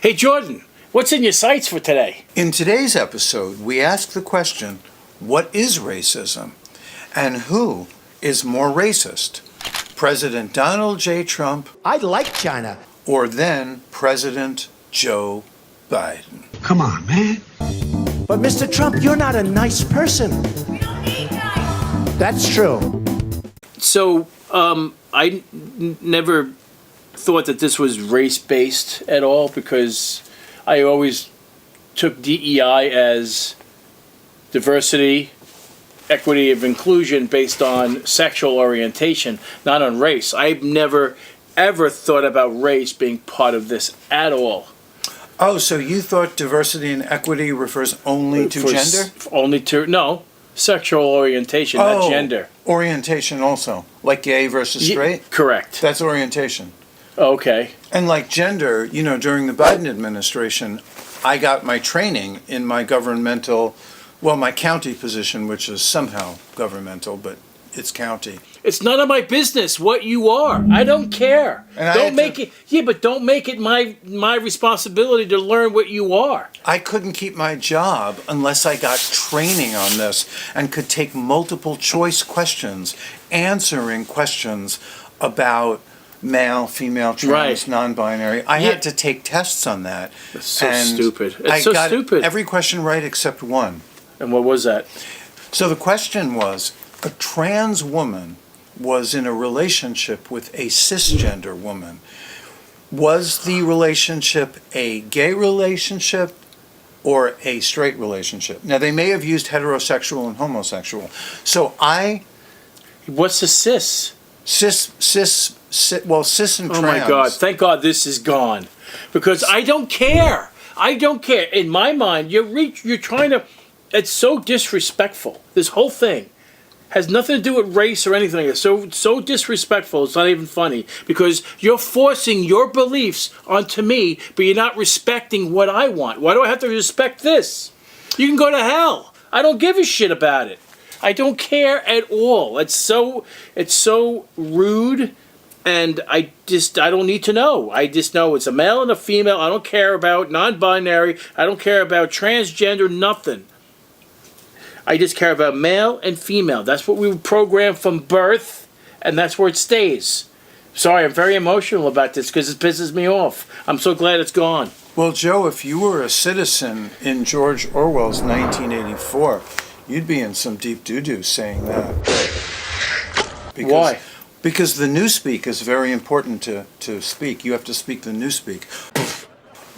Hey, Jordan, what's in your sights for today? In today's episode, we ask the question, what is racism? And who is more racist? President Donald J. Trump I like China. or then President Joe Biden? Come on, man. But Mr. Trump, you're not a nice person. We don't need nice. That's true. So, I never thought that this was race-based at all because I always took DEI as diversity, equity, of inclusion based on sexual orientation, not on race. I've never, ever thought about race being part of this at all. Oh, so you thought diversity and equity refers only to gender? Only to, no, sexual orientation, not gender. Orientation also, like gay versus straight? Correct. That's orientation. Okay. And like gender, you know, during the Biden administration, I got my training in my my county position, which is somehow governmental, but it's county. It's none of my business what you are. I don't care. And don't make it my responsibility to learn what you are. I couldn't keep my job unless I got training on this and could take multiple choice questions, answering questions about male, female, trans, Right. non-binary. I had to take tests on that. It's so and stupid. I It's so got stupid. every question right except one. And what was that? So the question was, a trans woman was in a relationship with a cisgender woman. Was the relationship a gay relationship or a straight relationship? Now, they may have used heterosexual and homosexual. So What's the cis? cis and trans. Oh my God! Thank God this is gone, because I don't care. I don't care. In my mind, you're trying to. It's so disrespectful. This whole thing has nothing to do with race or anything. It's so disrespectful. It's not even funny because you're forcing your beliefs onto me, but you're not respecting what I want. Why do I have to respect this? You can go to hell. I don't give a shit about it. I don't care at all. It's so rude, and I don't need to know. I just know it's a male and a female. I don't care about non-binary. I don't care about transgender, nothing. I just care about male and female. That's what we were programmed from birth, and that's where it stays. Sorry, I'm very emotional about this because it pisses me off. I'm so glad it's gone. Well, Joe, if you were a citizen in George Orwell's 1984, you'd be in some deep doo-doo saying that. Why? Because the newspeak is very important to speak. You have to speak the newspeak.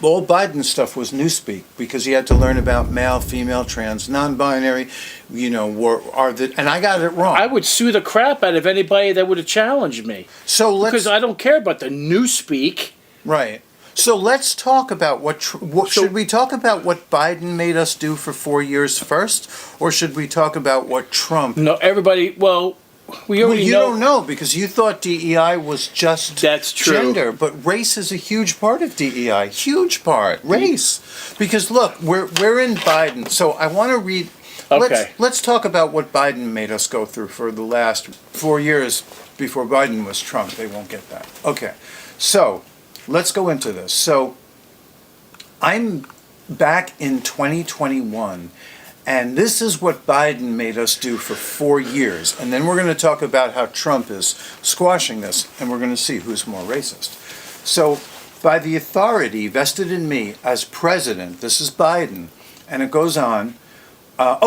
All Biden stuff was newspeak because he had to learn about male, female, trans, non-binary, and I got it wrong. I would sue the crap out of anybody that would have challenged me. Because I don't care about the newspeak. Right. So let's talk about should we talk about what Biden made us do for 4 years first, or should we talk about what Trump? No, everybody. Well, we already you know. don't know because you thought DEI was just That's true. gender, but race is a huge part of DEI. Huge part, race. Because look, we're in Biden. So I want to read. Okay. Let's talk about what Biden made us go through for the last 4 years before Biden was Trump. They won't get that. Okay. So let's go into this. So I'm back in 2021. And this is what Biden made us do for 4 years. And then we're going to talk about how Trump is squashing this, and we're going to see who's more racist. So, by the authority vested in me as president, this is Biden, and it goes on,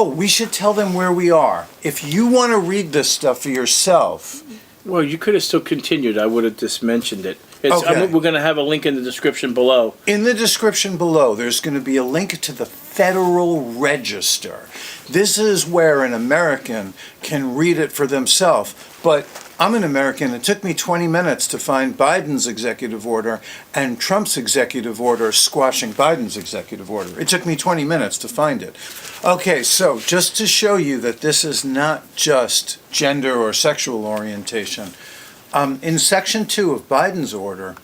we should tell them where we are. If you want to read this stuff for yourself. Well, you could have still continued. I would have just mentioned it. Okay. We're going to have a link in the description below. In the description below, there's going to be a link to the Federal Register. This is where an American can read it for themselves. But I'm an American. It took me 20 minutes to find Biden's executive order and Trump's executive order squashing Biden's executive order. It took me 20 minutes to find it. Okay, so just to show you that this is not just gender or sexual orientation, in Section 2 of Biden's order,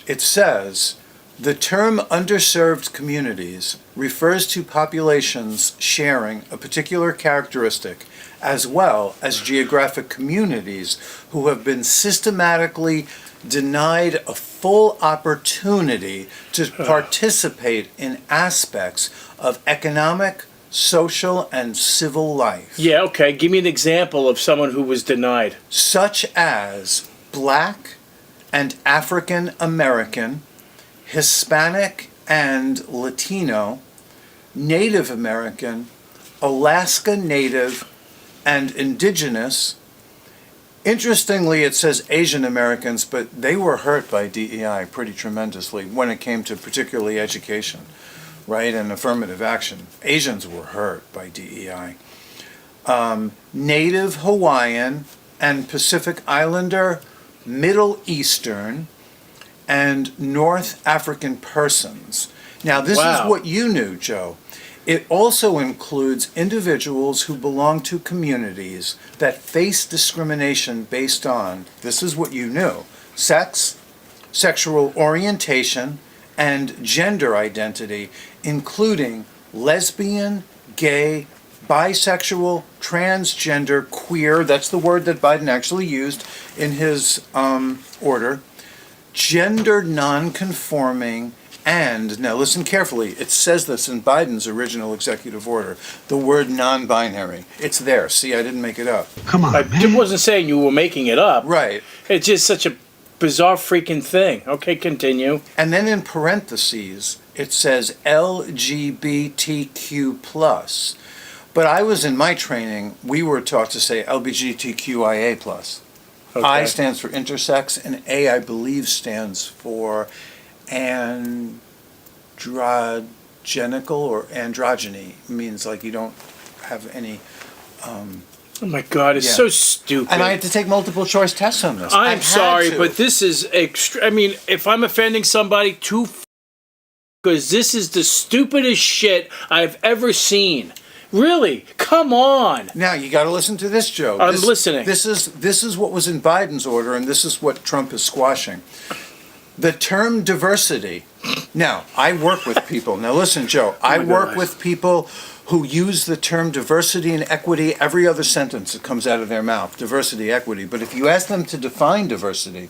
it says, The term underserved communities refers to populations sharing a particular characteristic, as well as geographic communities who have been systematically denied a full opportunity to participate in aspects of economic, social, and civil life, Yeah, okay. Give me an example of someone who was denied. such as Black and African American, Hispanic and Latino, Native American, Alaska Native, and Indigenous. Interestingly, it says Asian Americans, but they were hurt by DEI pretty tremendously when it came to particularly education, right, and affirmative action. Asians were hurt by DEI. Native Hawaiian and Pacific Islander, Middle Eastern, and North African persons. Now, this Wow. is what you knew, Joe. It also includes individuals who belong to communities that face discrimination based on, this is what you knew, sex, sexual orientation, and gender identity, including lesbian, gay, bisexual, transgender, queer, that's the word that Biden actually used in his order, gender non-conforming, and, now listen carefully, it says this in Biden's original executive order, the word non-binary. It's there. See, I didn't make it up. Come on, I man. wasn't saying you were making it up. Right. It's just such a bizarre freaking thing. Okay, continue. And then in parentheses, it says LGBTQ+. But I was in my training, we were taught to say LGBTQIA+. Okay. I stands for intersex, and A, I believe, stands for androgenical or androgyny. Means like you don't have any. Oh my God, it's Yeah. so stupid. And I had to take multiple choice tests on this. I'm I had sorry, to. but this is I mean, if I'm offending somebody, because this is the stupidest shit I've ever seen. Really? Come on. Now you got to listen to this, Joe. I'm listening. This is what was in Biden's order, and this is what Trump is squashing. The term diversity. Now I work with people. Now listen, Joe. I my work God. with people who use the term diversity and equity every other sentence that comes out of their mouth. Diversity, equity. But if you ask them to define diversity,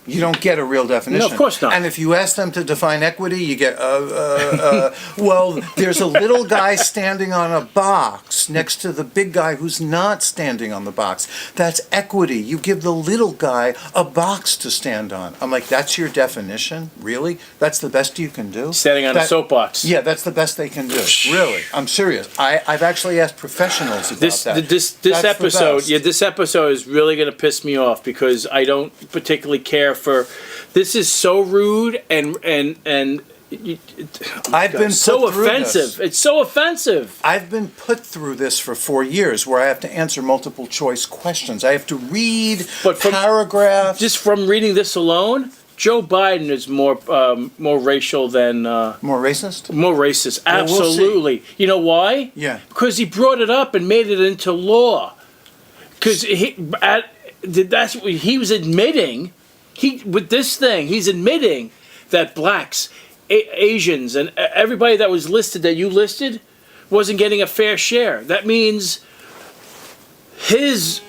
you don't get a real definition. No, of course not. And if you ask them to define equity, you get, well, there's a little guy standing on a box next to the big guy who's not standing on the box. That's equity. You give the little guy a box to stand on. I'm like, that's your definition? Really? That's the best you can do? Standing on a soapbox. Yeah, that's the best they can do. Really. I'm serious. I've actually asked professionals about This that. this That's the episode, best. yeah, this episode is really going to piss me off because I don't particularly care for. This is so rude and I've been so put through offensive. this. It's so offensive. I've been put through this for 4 years where I have to answer multiple choice questions. I have to read But from- paragraphs. Just from reading this alone, Joe Biden is more racial than More racist? more racist. Well, we'll see. Absolutely. You know why? Yeah. Because he brought it up and made it into law. Because that's what he was admitting. With this thing, he's admitting that blacks, Asians, and everybody that was listed that you listed wasn't getting a fair share. That means his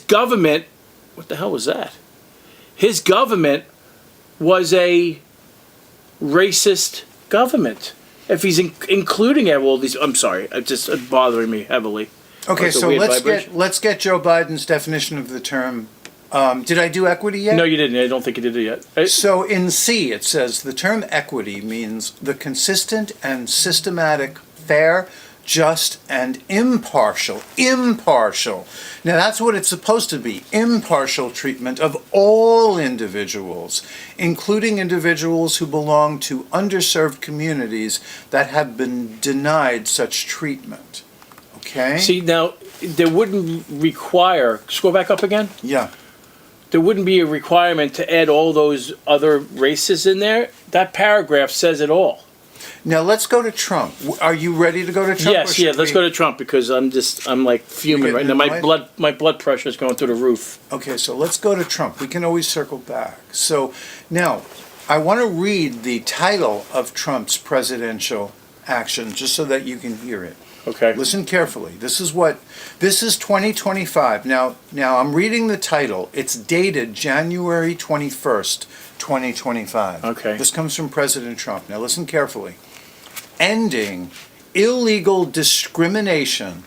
government. What the hell was that? His government was a racist government. If he's including all these, I'm sorry, it's just bothering me heavily. Okay, It's a so weird let's vibration. get Joe Biden's definition of the term. Did I do equity yet? No, you didn't. I don't think you did it yet. So in C, it says the term equity means the consistent and systematic, fair, just, and impartial. Impartial. Now that's what it's supposed to be. Impartial treatment of all individuals, including individuals who belong to underserved communities that have been denied such treatment. Okay? See, now, there wouldn't require, scroll back up again. Yeah. There wouldn't be a requirement to add all those other races in there. That paragraph says it all. Now let's go to Trump. Are you ready to go to Trump? Yes, yeah, let's go to Trump because I'm like fuming You're right now. getting My blood pressure is going through the roof. Okay, so let's go to Trump. We can always circle back. So now, I want to read the title of Trump's presidential action just so that you can hear it. Okay. Listen carefully. This is 2025. Now I'm reading the title. It's dated January 21st, 2025. Okay. This comes from President Trump. Now listen carefully. Ending illegal discrimination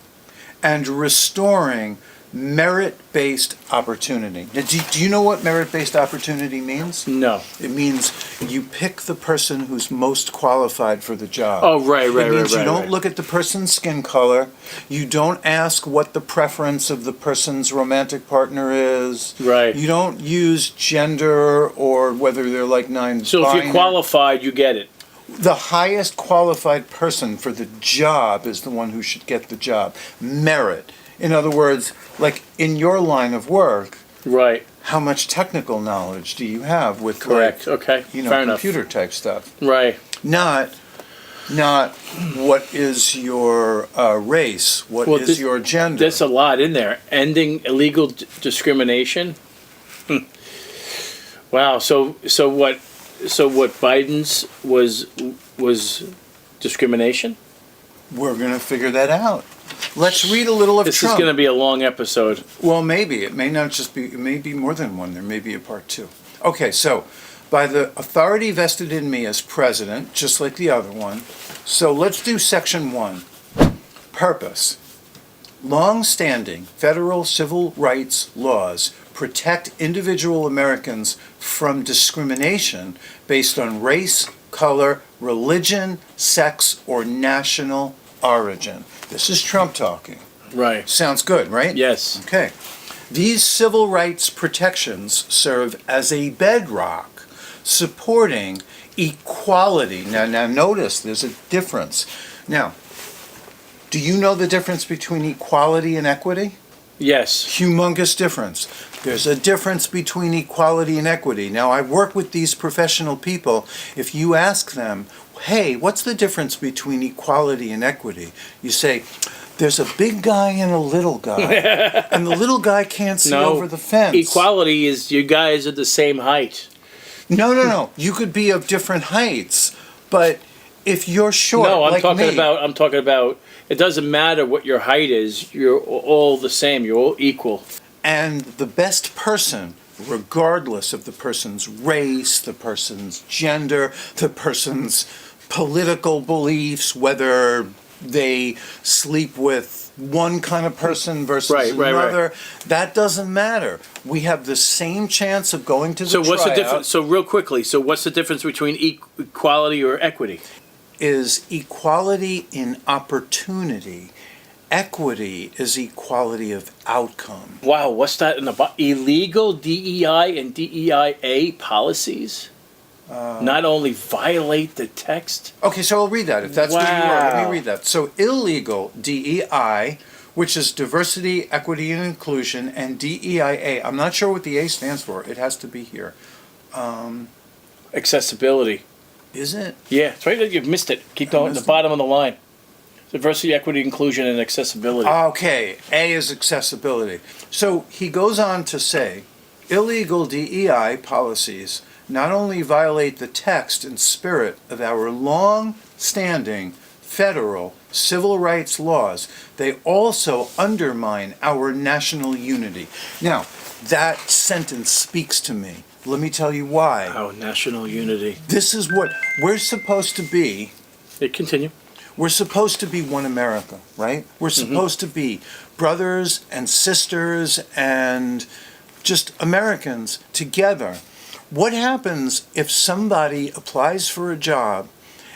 and restoring merit-based opportunity. Now, do you know what merit-based opportunity means? No. It means you pick the person who's most qualified for the job. Oh, right. It means you don't Right. look at the person's skin color. You don't ask what the preference of the person's romantic partner is. Right. You don't use gender or whether they're like nine. So if you're qualified, you get it. The highest qualified person for the job is the one who should get the job. Merit. In other words, like in your line of work, Right. how much technical knowledge do you have with Correct. like, Okay. Fair enough. computer type stuff? Right. Not what is your race, what Well, is your gender. There's a lot in there. Ending illegal discrimination. Wow. So what? So what? Biden's was discrimination. We're going to figure that out. Let's read a little of This Trump. is going to be a long episode. Well, maybe. It may not just be, it may be more than one. There may be a part two. Okay, so by the authority vested in me as president, just like the other one. So let's do section 1. Purpose. Long-standing federal civil rights laws protect individual Americans from discrimination based on race, color, religion, sex, or national origin. This is Trump talking. Right. Sounds good, right? Yes. Okay. These civil rights protections serve as a bedrock supporting equality. Now notice there's a difference. Now, do you know the difference between equality and equity? Yes. Humongous difference. There's a difference between equality and equity. Now, I work with these professional people. If you ask them, hey, what's the difference between equality and equity? You say, there's a big guy and a little guy, and the little guy can't see over the fence. Equality is you guys are the same height. No. You could be of different heights, but if you're short, No, I'm like talking me, about. I'm talking about. It doesn't matter what your height is. You're all the same. You're all equal. and the best person, regardless of the person's race, the person's gender, the person's political beliefs, whether they sleep with one kind of person versus Right. another, that doesn't matter. We have the same chance of going to the So what's the tryout. difference? So real quickly, so what's the difference between equality or equity? Is equality in opportunity. Equity is equality of outcome. Wow, what's that in the illegal DEI and DEIA policies? Not only violate the text. Okay, so I'll read that if that's where you are. Let Wow. me read that. So illegal DEI, which is diversity, equity, and inclusion, and DEIA. I'm not sure what the A stands for. It has to be here. Accessibility. Is it? Yeah, it's right there. You've missed it. Keep going. The missed it. bottom of the line. Diversity, equity, inclusion, and accessibility. Okay, A is accessibility. So he goes on to say, illegal DEI policies not only violate the text and spirit of our long-standing federal civil rights laws, they also undermine our national unity. Now, that sentence speaks to me. Let me tell you why. Wow, national unity. This is what we're supposed to be. Yeah, continue. We're supposed to be one America, right? We're supposed to be brothers and sisters and just Americans together. What happens if somebody applies for a job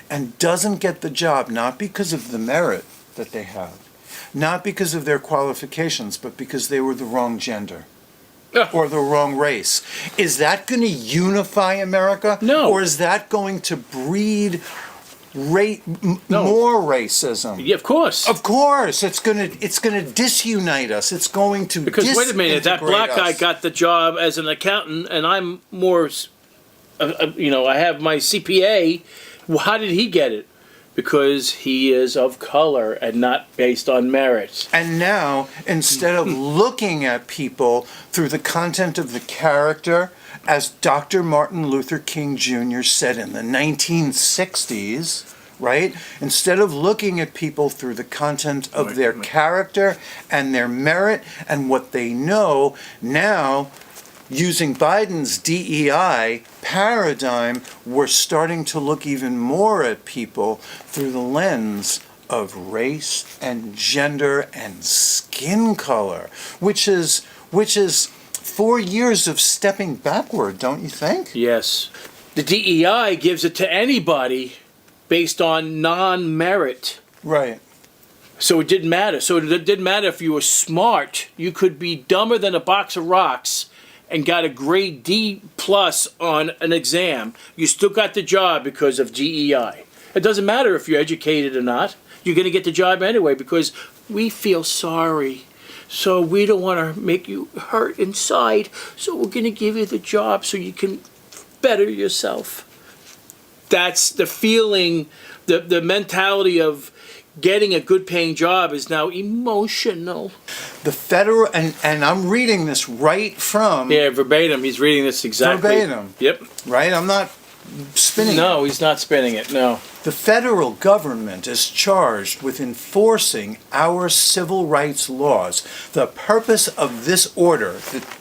and doesn't get the job, not because of the merit that they have, not because of their qualifications, but because they were the wrong gender? Or the wrong race. Is that going to unify America? No. Or is that going to breed No. more racism? Yeah, of course. Of course, it's gonna disunite us. It's going to Because wait a minute, that black guy us. got the job as an accountant, and I'm more, I have my CPA. Well, how did he get it? Because he is of color and not based on merit. And now, instead of looking at people through the content of the character as Dr. Martin Luther King Jr. said in the 1960s, right? Instead of looking at people through the content of their character and their merit and what they know, now, using Biden's DEI paradigm, we're starting to look even more at people through the lens of race and gender and skin color, which is 4 years of stepping backward, don't you think? Yes. The DEI gives it to anybody based on non-merit. Right. So it didn't matter. So it didn't matter if you were smart. You could be dumber than a box of rocks and got a grade D plus on an exam. You still got the job because of DEI. It doesn't matter if you're educated or not. You're going to get the job anyway because we feel sorry. So we don't want to make you hurt inside. So we're going to give you the job so you can better yourself. That's the feeling, the mentality of getting a good paying job is now emotional. The federal, and I'm reading this right from... Yeah, verbatim. He's reading this exactly. Verbatim. Yep. Right? I'm not spinning it. No, he's not spinning it, no. The federal government is charged with enforcing our civil rights laws. The purpose of this order,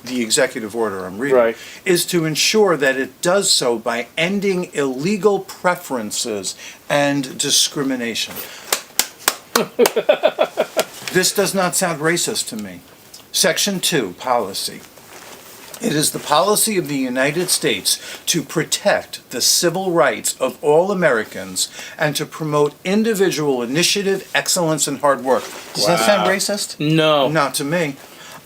the executive order I'm reading, Right. is to ensure that it does so by ending illegal preferences and discrimination. This does not sound racist to me. Section 2, policy. It is the policy of the United States to protect the civil rights of all Americans and to promote individual initiative, excellence, and hard work. Does that sound racist? No. Not to me.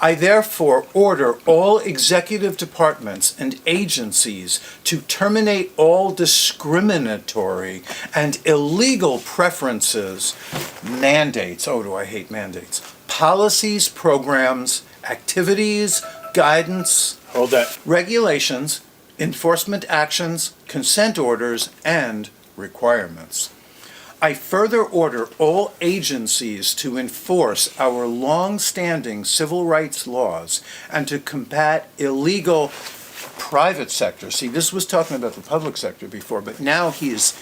I therefore order all executive departments and agencies to terminate all discriminatory and illegal preferences, mandates, oh do I hate mandates, policies, programs, activities, guidance, Hold that. regulations, enforcement actions, consent orders, and requirements. I further order all agencies to enforce our long-standing civil rights laws and to combat illegal private sector. See, this was talking about the public sector before, but now he's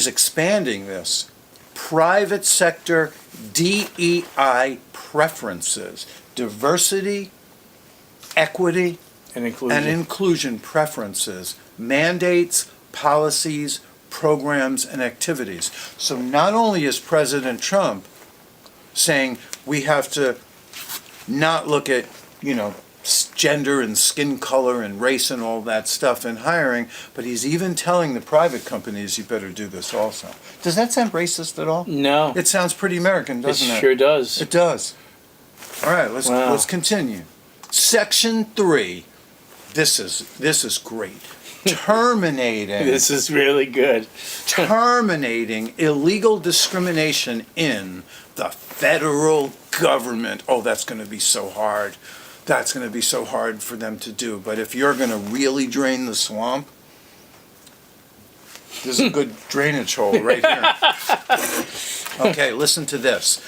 expanding this. Private sector DEI preferences, diversity, equity, And inclusion. and inclusion preferences, mandates, policies, programs, and activities. So not only is President Trump saying we have to not look at, gender and skin color and race and all that stuff in hiring, but he's even telling the private companies you better do this also. Does that sound racist at all? No. It sounds pretty American, It doesn't it? sure does. It does. All right, Wow. let's continue. Section 3. This is great. Terminating This is really good. terminating illegal discrimination in the federal government. Oh, that's going to be so hard. That's going to be so hard for them to do. But if you're going to really drain the swamp, there's a good drainage hole right here. Okay, listen to this.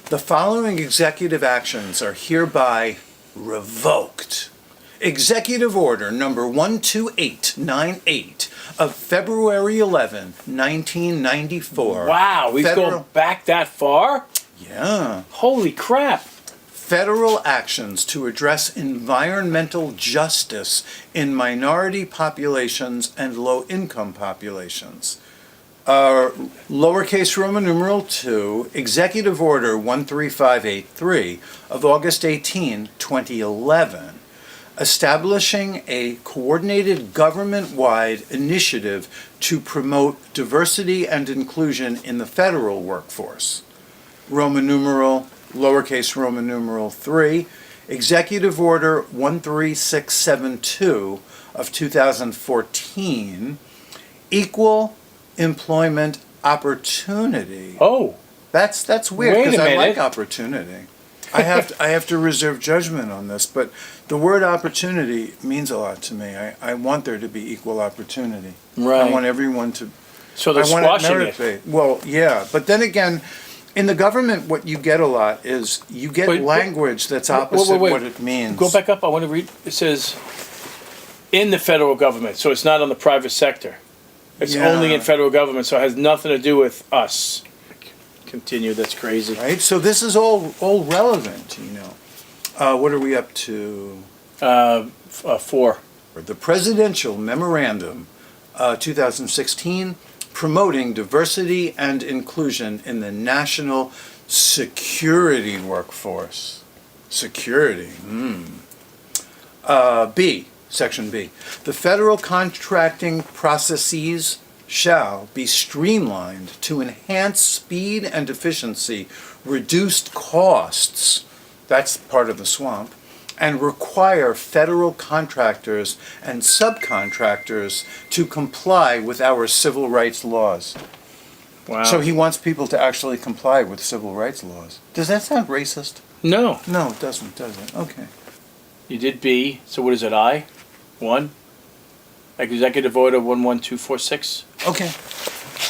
The following executive actions are hereby revoked. Executive Order number 12898 of February 11, 1994. Wow, we've gone back that far? Yeah. Holy crap. Federal actions to address environmental justice in minority populations and low-income populations. Lowercase Roman numeral 2, Executive Order 13583 of August 18, 2011, establishing a coordinated government-wide initiative to promote diversity and inclusion in the federal workforce. Lowercase Roman numeral 3, Executive Order 13672 of 2014, equal employment opportunity. Oh. That's weird Wait a because I like minute. opportunity. I have to reserve judgment on this, but the word opportunity means a lot to me. I want there to be equal opportunity. Right. I want everyone to. So they're I want squashing it. merit-based. Well, yeah, but then again, in the government, what you get a lot is you get Wait, language that's opposite wait. what it means. Go back up. I want to read. It says, in the federal government, so it's not on the private sector. It's Yeah. only in federal government, so it has nothing to do with us. Continue, that's crazy. Right? So this is all relevant, you know. What are we up to? 4. The Presidential Memorandum, 2016, promoting diversity and inclusion in the national security workforce. Security. B, Section B. The federal contracting processes shall be streamlined to enhance speed and efficiency, reduced costs, that's part of the swamp, and require federal contractors and subcontractors to comply with our civil rights laws. Wow. So he wants people to actually comply with civil rights laws. Does that sound racist? No, No, it doesn't, does it? Okay. you did B, so what is it, I? 1? Executive Order 11246? Okay.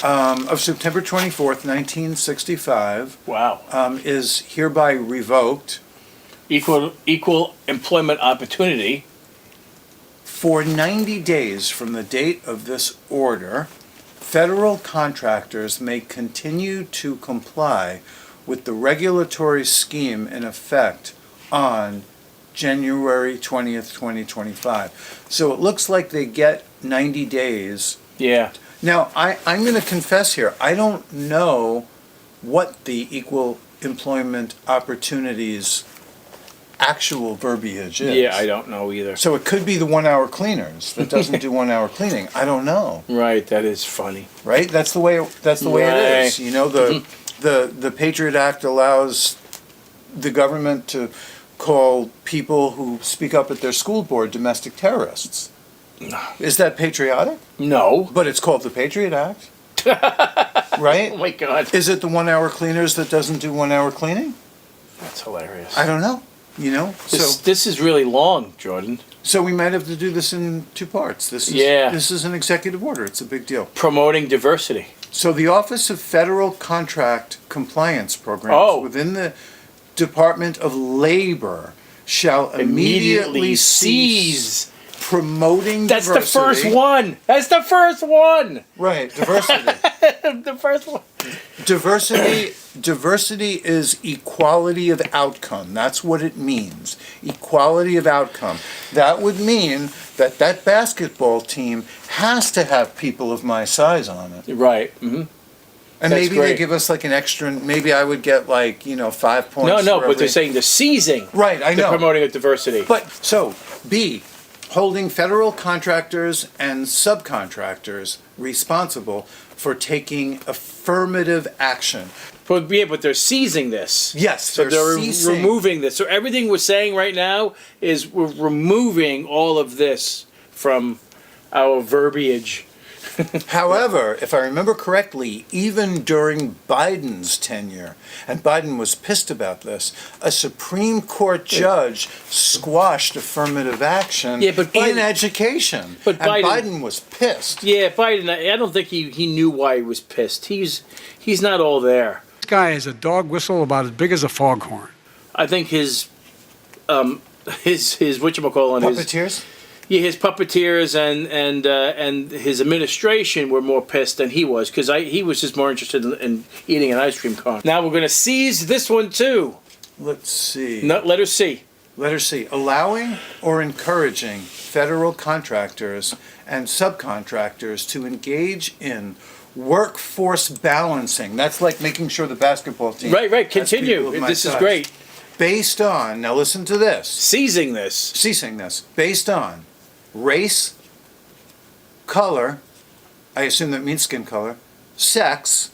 Of September 24th, 1965, Wow. is hereby revoked Equal employment opportunity. for 90 days from the date of this order. Federal contractors may continue to comply with the regulatory scheme in effect on January 20th, 2025. So it looks like they get 90 days. Yeah. Now, I'm going to confess here, I don't know what the equal employment opportunities actual verbiage is. Yeah, I don't know either. So it could be the 1 hour cleaners that doesn't do 1 hour cleaning. I don't know. Right, that is funny. Right? That's the way it is. Right. You know, the Patriot Act allows the government to call people who speak up at their school board domestic terrorists. Is that patriotic? No. But it's called the Patriot Act. Oh Right? my God. Is it the 1 hour cleaners that doesn't do 1 hour cleaning? That's hilarious. I don't know. You know? This is really long, Jordan. So we might have to do this in 2 parts. This is an executive order. It's a big deal. Promoting diversity. So the Office of Federal Contract Compliance Programs Oh. within the Department of Labor shall immediately cease promoting That's diversity. the first one. That's the first one. Right, diversity. The first one. Diversity is equality of outcome. That's what it means. Equality of outcome. That would mean that that basketball team has to have people of my size on it. Right. Mm-hmm. And That's maybe they great. give us like an extra, maybe I would get like, 5 points. No, for but they're every- saying the seizing. Right, I The know. promoting of diversity. But, so, B, holding federal contractors and subcontractors responsible for taking affirmative action. But they're seizing this. Yes, So they're ceasing. removing this. So everything we're saying right now is we're removing all of this from our verbiage. However, if I remember correctly, even during Biden's tenure, and Biden was pissed about this, a Supreme Court judge squashed affirmative action Yeah, but Biden- in education. but and Biden- Biden was pissed. Yeah, Biden, I don't think he knew why he was pissed. He's not all there. This guy has a dog whistle about as big as a foghorn. I think his whatchamacallit, his Puppeteers? puppeteers and his administration were more pissed than he was, because he was just more interested in eating an ice cream cone. Now we're going to seize this one too. Let's see. Letter C. Letter C, allowing or encouraging federal contractors and subcontractors to engage in workforce balancing. That's like making sure the basketball team. Right. has people Continue. of my This is size. great. Based on, now listen to this, Seizing this. ceasing this, based on race, color, I assume that means skin color, sex,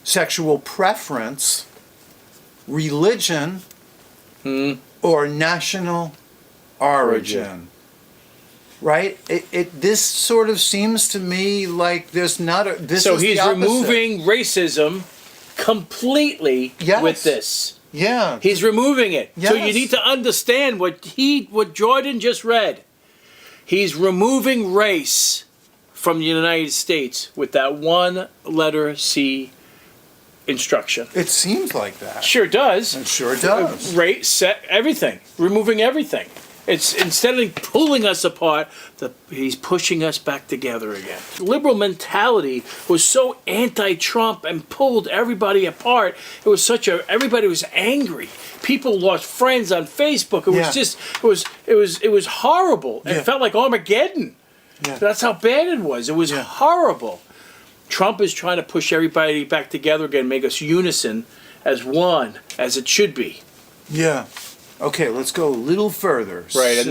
sexual preference, religion, or national origin. Right? This sort of seems to me like there's not a. This So is the he's opposite. removing racism completely Yes. with this. Yeah. He's removing it. So you Yes. need to understand what Jordan just read. He's removing race from the United States with that one letter C instruction. It seems like that. Sure does. It sure does. Race, everything. Removing everything. It's instead of pulling us apart, he's pushing us back together again. Liberal mentality was so anti-Trump and pulled everybody apart. It was everybody was angry. People lost friends on Facebook. It was Yeah. just it was horrible. Yeah. It felt like Armageddon. Yeah. That's how bad it was. It was horrible. Trump is trying to push everybody back together again, make us unison as one, as it should be. Yeah. Okay, let's go a little further. Right, and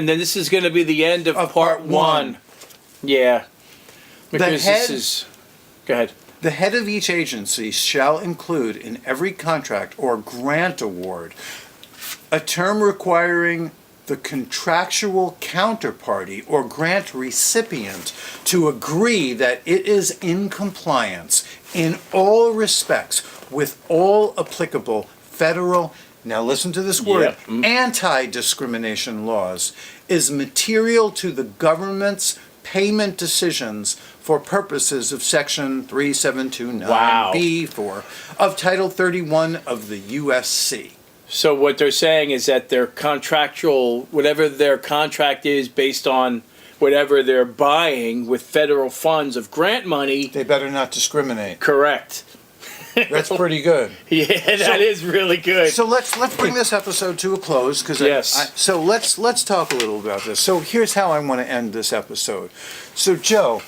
then this is gonna be the end of part one. Yeah. Because head- this is. Go ahead. The head of each agency shall include in every contract or grant award a term requiring the contractual counterparty or grant recipient to agree that it is in compliance in all respects with all applicable federal, now listen to this word, anti-discrimination laws, is material to the government's payment decisions for purposes of Section 3729B4 of Title 31 of the USC. So what they're saying is that their contractual, whatever their contract is based on whatever they're buying with federal funds of grant money. They better not discriminate. Correct. That's pretty good. Yeah, that is really good. So let's bring this episode to a close because Yes. so let's talk a little about this. So here's how I want to end this episode. So Joe,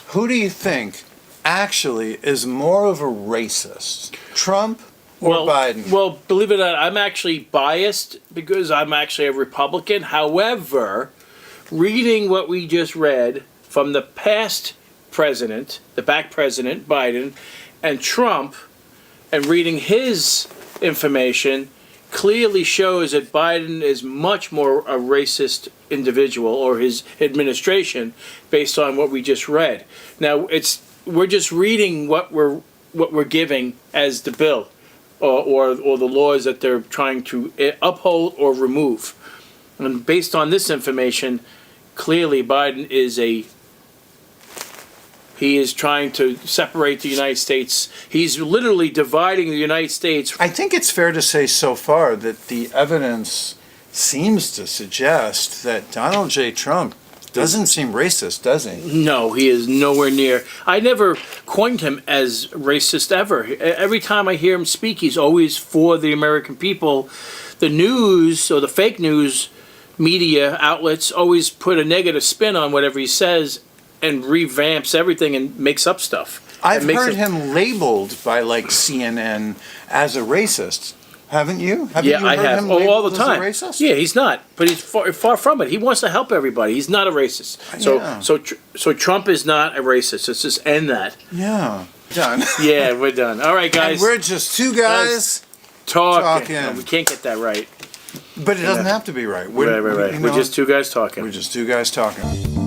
who do you think actually is more of a racist, Trump or Biden? Well, believe it or not, I'm actually biased because I'm actually a Republican. However, reading what we just read from the past president, the back president, Biden, and Trump, and reading his information clearly shows that Biden is much more a racist individual, or his administration, based on what we just read. Now, we're just reading what we're giving as the bill, or the laws that they're trying to uphold or remove. And based on this information, clearly Biden he is trying to separate the United States. He's literally dividing the United States. I think it's fair to say so far that the evidence seems to suggest that Donald J. Trump doesn't seem racist, does he? No, he is nowhere near. I never coined him as racist ever. Every time I hear him speak, he's always for the American people. The news, or the fake news media outlets, always put a negative spin on whatever he says and revamps everything and makes up stuff. I've heard him labeled by like CNN as a racist. Haven't you? Haven't you I heard have. him All the labeled time. as a racist? Yeah, he's not, but he's far from it. He wants to help everybody. He's not a racist. Yeah. So Trump is not a racist. Let's just end that. Yeah. Done. Yeah, we're done. All right, guys. And we're just two guys talking. talking. No, we can't get that right. But it doesn't have to be right. Right. We're just two guys talking. We're just two guys talking.